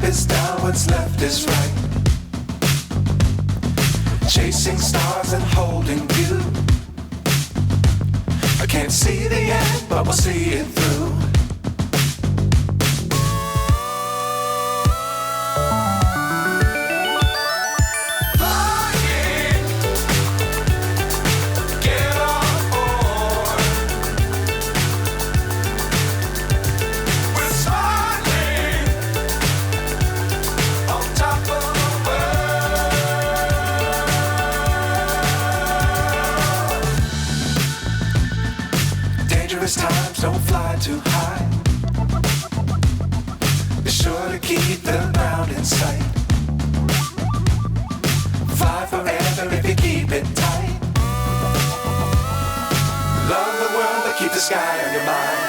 is down, what's left is right. Chasing stars and holding you. I can't see the end, but we'll see it through. Times don't fly too high. Be sure to keep the ground in sight. Fly forever if you keep it tight. Love the world, but keep the sky on your mind.